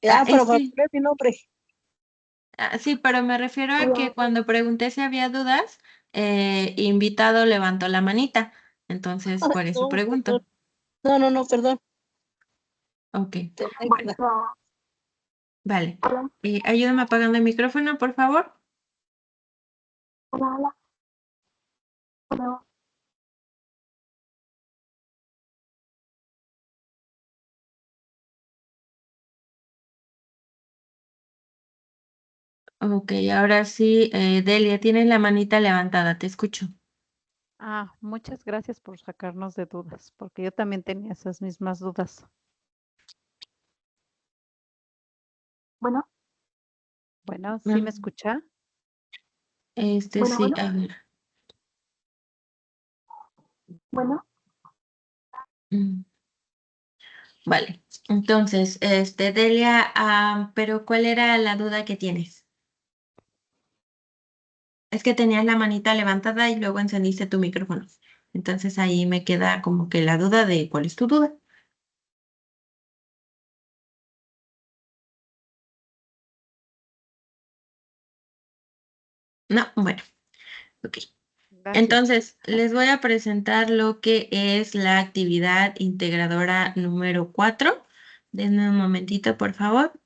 Ah, Pero para sí. poner mi nombre. Sí, pero me refiero a que cuando pregunté si había dudas, invitado levantó la manita. Entonces, por eso No, perdón. pregunto. No, perdón. Ok, Tenía que- vale. Ayúdame apagando el micrófono, por favor. Ok, ahora sí, Delia, tienes la manita levantada, te escucho. Muchas gracias por sacarnos de dudas, porque yo también tenía esas mismas dudas. Bueno, ¿sí me escucha? Sí, a ver. Mm, Vale, entonces, Delia, pero ¿cuál era la duda que tienes? Es que tenías la manita levantada y luego encendiste tu micrófono. Entonces ahí me queda como que la duda de cuál es tu duda. No, bueno, ok. Gracias. Entonces, les voy a presentar lo que es la actividad integradora número 4. Denme un momentito, por favor.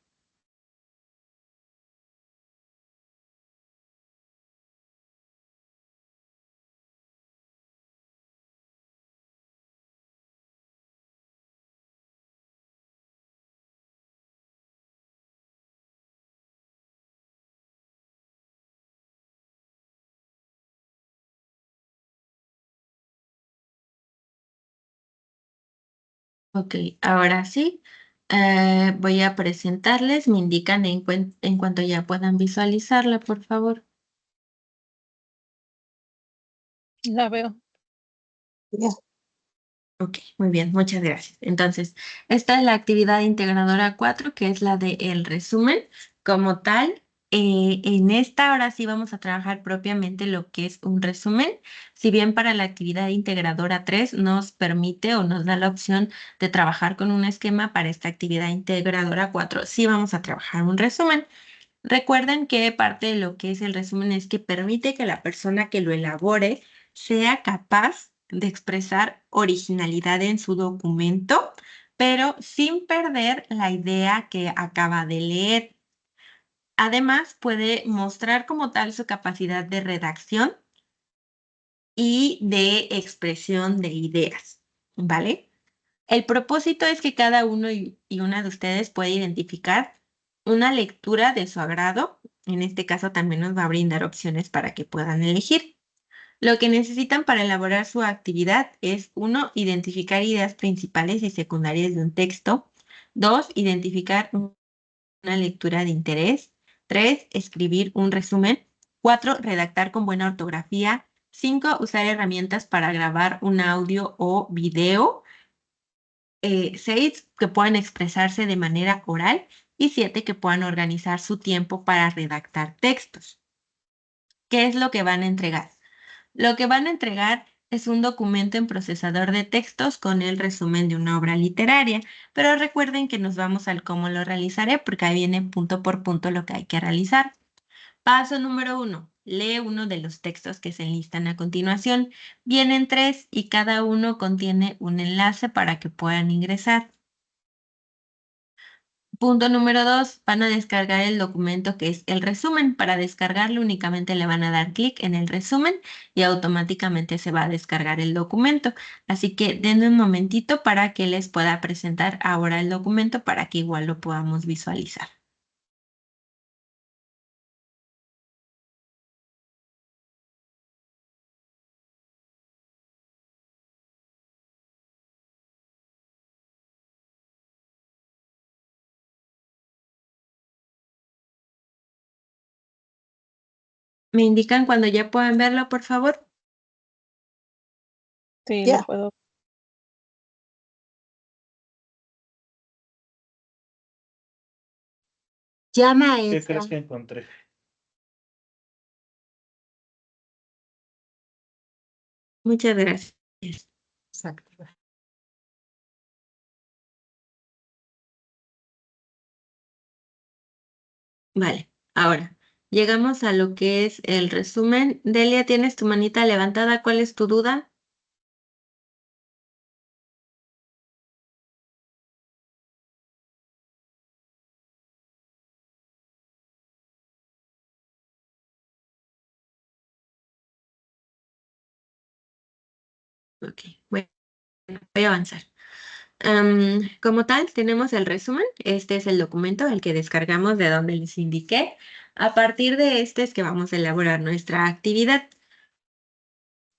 Ok, ahora sí, voy a presentarles. Me indican en cuanto ya puedan visualizarla, por favor. La veo. Ya. Ok, muy bien, muchas gracias. Entonces, esta es la actividad integradora 4, que es la de el resumen como tal. En esta ahora sí vamos a trabajar propiamente lo que es un resumen, si bien para la actividad integradora 3 nos permite o nos da la opción de trabajar con un esquema. Para esta actividad integradora 4 sí vamos a trabajar un resumen. Recuerden que parte de lo que es el resumen es que permite que la persona que lo elabore sea capaz de expresar originalidad en su documento, pero sin perder la idea que acaba de leer. Además, puede mostrar como tal su capacidad de redacción y de expresión de ideas, ¿vale? El propósito es que cada uno y una de ustedes pueda identificar una lectura de su agrado. En este caso también nos va a brindar opciones para que puedan elegir. Lo que necesitan para elaborar su actividad es: 1, identificar ideas principales y secundarias de un texto. 2, identificar una lectura de interés. 3, escribir un resumen. 4, redactar con buena ortografía. 5, usar herramientas para grabar un audio o video. 6 que puedan expresarse de manera oral y 7 que puedan organizar su tiempo para redactar textos. ¿Qué es lo que van a entregar? Lo que van a entregar es un documento en procesador de textos con el resumen de una obra literaria, pero recuerden que nos vamos al cómo lo realizaré porque ahí viene punto por punto lo que hay que realizar. Paso número 1. Lee uno de los textos que se enlistan a continuación. Vienen 3 y cada uno contiene un enlace para que puedan ingresar. Punto número 2, van a descargar el documento que es el resumen. Para descargarlo únicamente le van a dar clic en el resumen y automáticamente se va a descargar el documento. Así que denme un momentito para que les pueda presentar ahora el documento para que igual lo podamos visualizar. ¿Me indican cuando ya puedan verlo, por favor? Sí, Ya. lo puedo. Ya, ¿Qué maestra. crees que encontré? Muchas gracias. Exacto. Vale, ahora llegamos a lo que es el resumen. Delia, tienes tu manita levantada. ¿Cuál es tu duda? Ok, voy a avanzar. Como tal, tenemos el resumen. Este es el documento, el que descargamos de donde les indiqué. A partir de este es que vamos a elaborar nuestra actividad.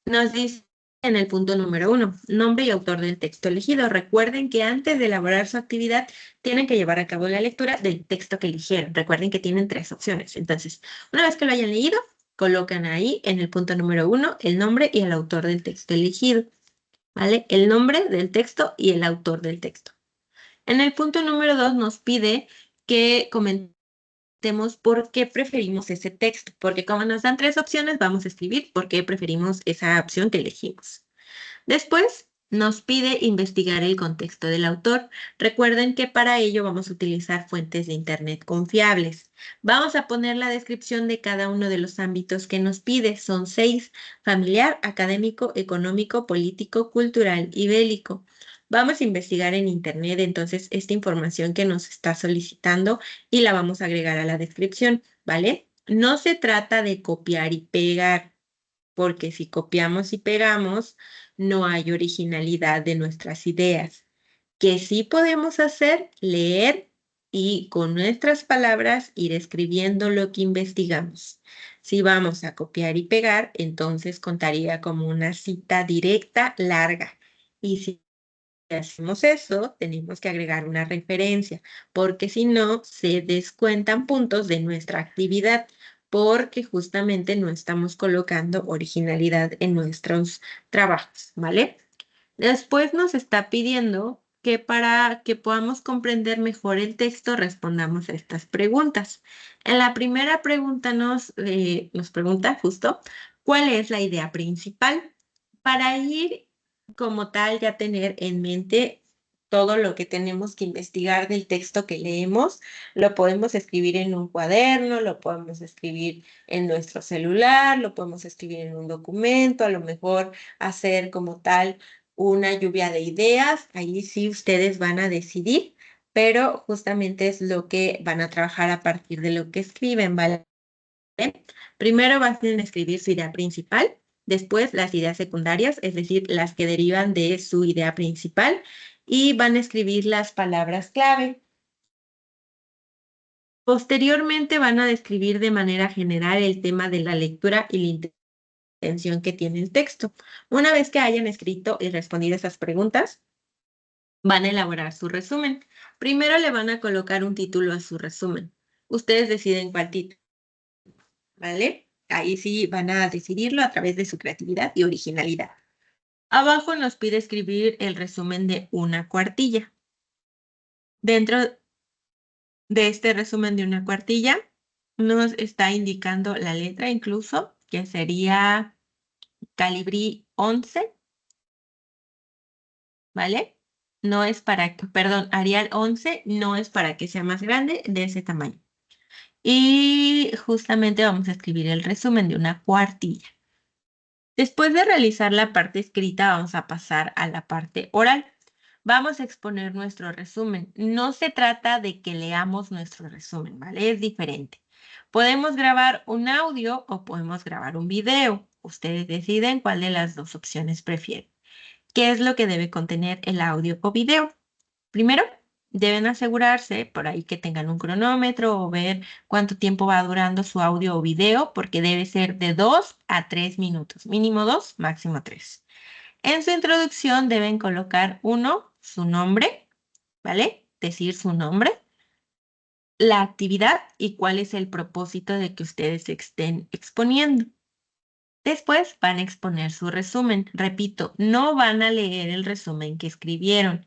Nos dice en el punto número 1, nombre y autor del texto elegido. Recuerden que antes de elaborar su actividad tienen que llevar a cabo la lectura del texto que eligieron. Recuerden que tienen 3 opciones. Entonces, una vez que lo hayan leído, colocan ahí en el punto número 1 el nombre y el autor del texto elegido. ¿Vale? El nombre del texto y el autor del texto. En el punto número 2 nos pide que comentemos por qué preferimos ese texto, porque como nos dan 3 opciones, vamos a escribir por qué preferimos esa opción que elegimos. Después nos pide investigar el contexto del autor. Recuerden que para ello vamos a utilizar fuentes de internet confiables. Vamos a poner la descripción de cada uno de los ámbitos que nos pide. Son 6: familiar, académico, económico, político, cultural y bélico. Vamos a investigar en internet entonces esta información que nos está solicitando y la vamos a agregar a la descripción, ¿vale? No se trata de copiar y pegar, porque si copiamos y pegamos, no hay originalidad de nuestras ideas. Que sí podemos hacer, leer y con nuestras palabras ir escribiendo lo que investigamos. Si vamos a copiar y pegar, entonces contaría como una cita directa larga. Y si hacemos eso, tenemos que agregar una referencia, porque si no, se descuentan puntos de nuestra actividad, porque justamente no estamos colocando originalidad en nuestros trabajos, ¿vale? Después nos está pidiendo que para que podamos comprender mejor el texto respondamos a estas preguntas. En la primera pregunta nos pregunta justo, ¿cuál es la idea principal? Para ir como tal ya tener en mente todo lo que tenemos que investigar del texto que leemos, lo podemos escribir en un cuaderno, lo podemos escribir en nuestro celular, lo podemos escribir en un documento, a lo mejor hacer como tal una lluvia de ideas, ahí sí ustedes van a decidir, pero justamente es lo que van a trabajar a partir de lo que escriben, ¿vale? Primero van a escribir su idea principal, después las ideas secundarias, es decir, las que derivan de su idea principal, y van a escribir las palabras clave. Posteriormente van a describir de manera general el tema de la lectura y la intención que tiene el texto. Una vez que hayan escrito y respondido esas preguntas, van a elaborar su resumen. Primero le van a colocar un título a su resumen. Ustedes deciden cuál título, ¿vale? Ahí sí van a decidirlo a través de su creatividad y originalidad. Abajo nos pide escribir el resumen de una cuartilla. Dentro de este resumen de una cuartilla nos está indicando la letra incluso, que sería Calibrí 11, ¿vale? No es para que, perdón, Arial 11 no es para que sea más grande, de ese tamaño. Y justamente vamos a escribir el resumen de una cuartilla. Después de realizar la parte escrita, vamos a pasar a la parte oral. Vamos a exponer nuestro resumen. No se trata de que leamos nuestro resumen, ¿vale? Es diferente. Podemos grabar un audio o podemos grabar un video. Ustedes deciden cuál de las dos opciones prefieren. ¿Qué es lo que debe contener el audio o video? Primero, deben asegurarse por ahí que tengan un cronómetro o ver cuánto tiempo va durando su audio o video, porque debe ser de 2 a 3 minutos. Mínimo 2, máximo 3. En su introducción deben colocar su nombre, ¿vale? Decir su nombre, la actividad y cuál es el propósito de que ustedes estén exponiendo. Después van a exponer su resumen. Repito, no van a leer el resumen que escribieron,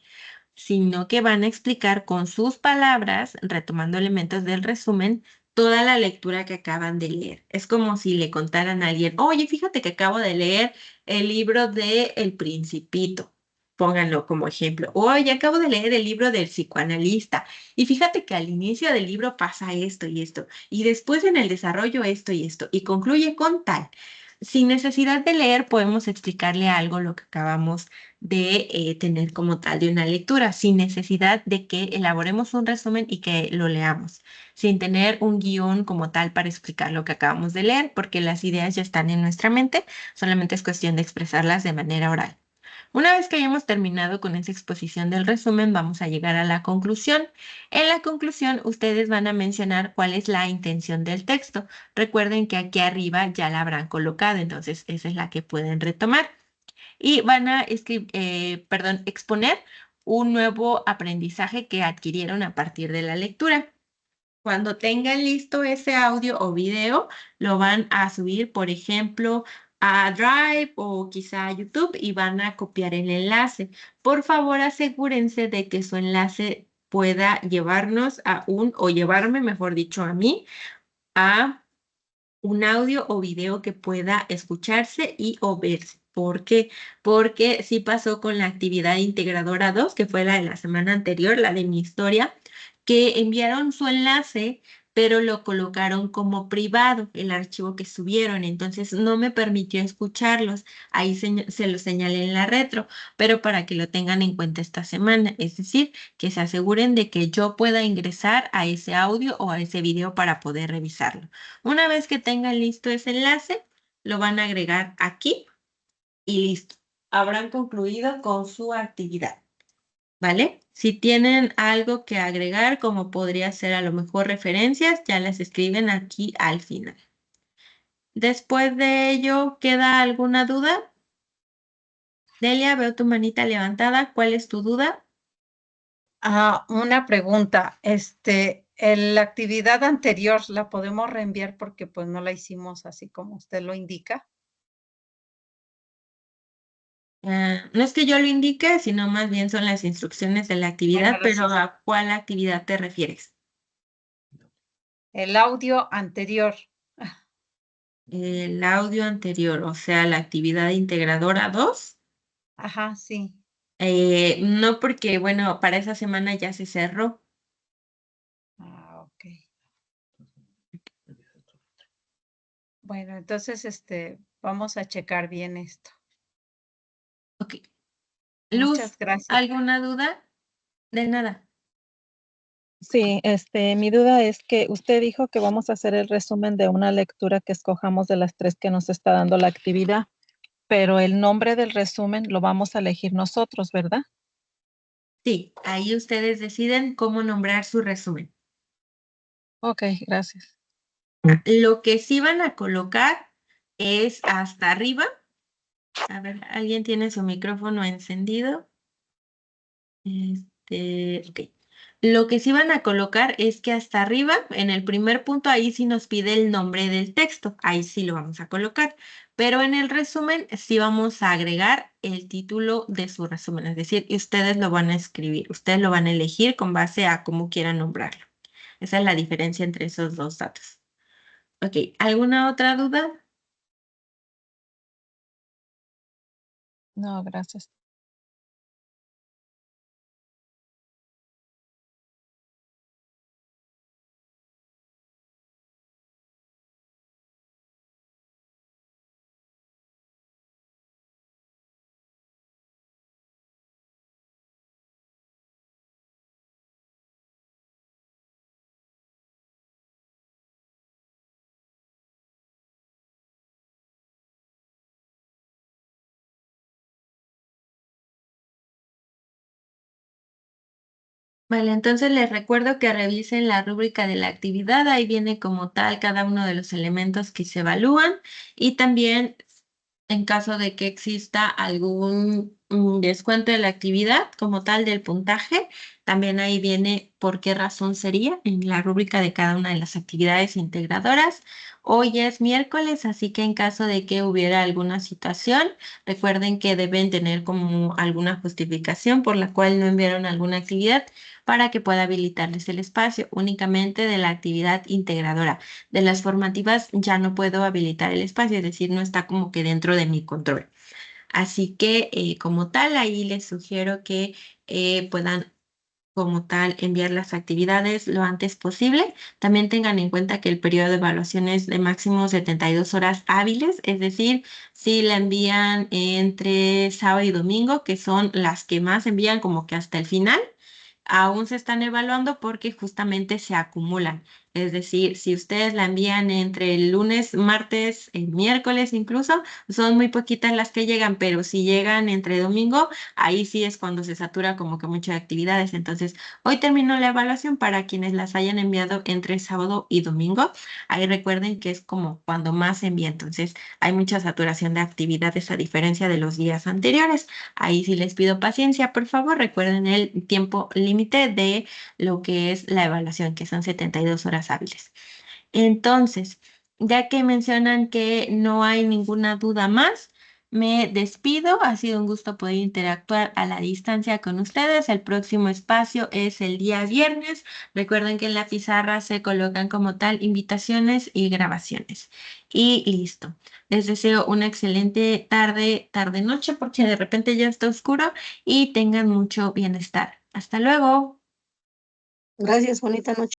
sino que van a explicar con sus palabras, retomando elementos del resumen, toda la lectura que acaban de leer. Es como si le contaran a alguien, oye, fíjate que acabo de leer el libro de El Principito. Pónganlo como ejemplo. Oye, acabo de leer el libro del psicoanalista. Y fíjate que al inicio del libro pasa esto y esto. Y después en el desarrollo esto y esto. Y concluye con tal. Sin necesidad de leer, podemos explicarle algo lo que acabamos de tener como tal de una lectura, sin necesidad de que elaboremos un resumen y que lo leamos, sin tener un guión como tal para explicar lo que acabamos de leer, porque las ideas ya están en nuestra mente, solamente es cuestión de expresarlas de manera oral. Una vez que hayamos terminado con esa exposición del resumen, vamos a llegar a la conclusión. En la conclusión, ustedes van a mencionar cuál es la intención del texto. Recuerden que aquí arriba ya la habrán colocado, entonces esa es la que pueden retomar. Y van a exponer un nuevo aprendizaje que adquirieron a partir de la lectura. Cuando tengan listo ese audio o video, lo van a subir, por ejemplo, a Drive o quizá a YouTube y van a copiar el enlace. Por favor, asegúrense de que su enlace pueda llevarnos o llevarme, mejor dicho, a mí, a un audio o video que pueda escucharse y o verse. ¿Por qué? Porque sí pasó con la actividad integradora 2, que fue la de la semana anterior, la de mi historia, que enviaron su enlace, pero lo colocaron como privado, el archivo que subieron. Entonces no me permitió escucharlos. Ahí se lo señalé en la retro, pero para que lo tengan en cuenta esta semana. Es decir, que se aseguren de que yo pueda ingresar a ese audio o a ese video para poder revisarlo. Una vez que tengan listo ese enlace, lo van a agregar aquí y listo. Habrán concluido con su actividad, ¿vale? Si tienen algo que agregar, como podría ser a lo mejor referencias, ya las escriben aquí al final. Después de ello, ¿queda alguna duda? Delia, veo tu manita levantada. ¿Cuál es tu duda? Una pregunta. La actividad anterior la podemos reenviar porque pues no la hicimos así como usted lo indica. No es que yo lo indique, sino más bien son las instrucciones de la actividad, pero ¿a cuál actividad te refieres? El audio anterior. El audio anterior, o sea, la actividad integradora 2. Ajá, sí. No, porque, bueno, para esa semana ya se cerró. Ok. Bueno, entonces, vamos a checar bien esto. Ok. Luz, Muchas gracias. ¿alguna duda? De nada. Sí, mi duda es que usted dijo que vamos a hacer el resumen de una lectura que escojamos de las 3 que nos está dando la actividad, pero el nombre del resumen lo vamos a elegir nosotros, ¿verdad? Sí, ahí ustedes deciden cómo nombrar su resumen. Ok, gracias. Lo que sí van a colocar es hasta arriba. A ver, ¿alguien tiene su micrófono encendido? Ok. Lo que sí van a colocar es que hasta arriba, en el primer punto, ahí sí nos pide el nombre del texto. Ahí sí lo vamos a colocar. pero en el resumen sí vamos a agregar el título de su resumen, es decir, ustedes lo van a escribir, ustedes lo van a elegir con base a cómo quieran nombrarlo. Esa es la diferencia entre esos dos datos. Ok, ¿alguna otra duda? No, gracias. Vale, entonces les recuerdo que revisen la rúbrica de la actividad. Ahí viene como tal cada uno de los elementos que se evalúan y también en caso de que exista algún descuento de la actividad como tal del puntaje, también ahí viene por qué razón sería en la rúbrica de cada una de las actividades integradoras. Hoy es miércoles, así que en caso de que hubiera alguna situación, recuerden que deben tener como alguna justificación por la cual no enviaron alguna actividad para que pueda habilitarles el espacio únicamente de la actividad integradora. De las formativas ya no puedo habilitar el espacio, es decir, no está como que dentro de mi control. Así que como tal, ahí les sugiero que puedan como tal enviar las actividades lo antes posible. También tengan en cuenta que el periodo de evaluación es de máximo 72 horas hábiles, es decir, si la envían entre sábado y domingo, que son las que más envían como que hasta el final, aún se están evaluando porque justamente se acumulan. Es decir, si ustedes la envían entre el lunes, martes, el miércoles incluso, son muy poquitas las que llegan, pero si llegan entre domingo, ahí sí es cuando se satura como que muchas actividades. Entonces, hoy terminó la evaluación para quienes las hayan enviado entre sábado y domingo. Ahí recuerden que es como cuando más se envía. Entonces, hay mucha saturación de actividades a diferencia de los días anteriores. Ahí sí les pido paciencia, por favor. Recuerden el tiempo límite de lo que es la evaluación, que son 72 horas hábiles. Entonces, ya que mencionan que no hay ninguna duda más, me despido. Ha sido un gusto poder interactuar a la distancia con ustedes. El próximo espacio es el día viernes. Recuerden que en la pizarra se colocan como tal invitaciones y grabaciones. Y listo. Les deseo una excelente tarde, tarde-noche, porque de repente ya está oscuro y tengan mucho bienestar. Hasta luego. Gracias, bonita noche.